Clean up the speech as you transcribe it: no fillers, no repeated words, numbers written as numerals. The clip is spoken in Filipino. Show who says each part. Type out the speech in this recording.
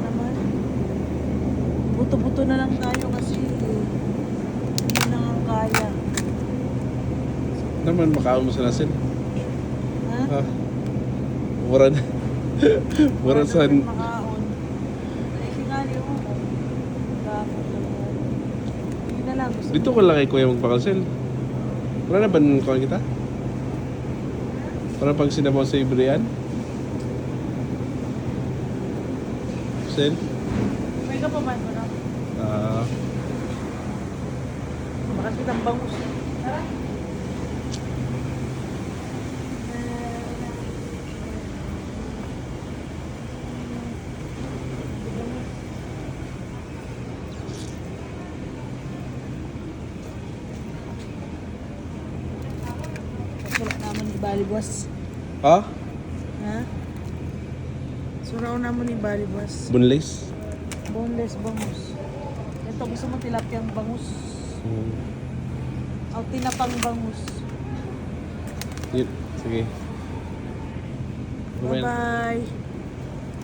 Speaker 1: Naman. Buto-buto na lang tayo kasi hindi na nga kaya.
Speaker 2: Naman makaon mo sa nasin.
Speaker 1: Ha?
Speaker 2: Ah, waran. Waran sa...
Speaker 1: Makaon. Ay, singali mo ko. Gamot na lang. Hindi na lang. Gusto
Speaker 2: Dito ko lang kay kuya magpakansel. Wala na ba nung kuha kita? Parang pag sinabaw sa Ibrian? Sel?
Speaker 1: May ka pa ba ito na?
Speaker 2: Ah,
Speaker 1: Bakit kitang bangus? Tara. Sura naman ni Balibwas.
Speaker 2: ah?
Speaker 1: Ha? Sura naman ni Balibwas.
Speaker 2: Bunlace?
Speaker 1: Boneless bangus. Ito gusto mo tilapiyang bangus.
Speaker 2: Hmm.
Speaker 1: O tinapang bangus.
Speaker 2: Yun, sige.
Speaker 1: Bye-bye.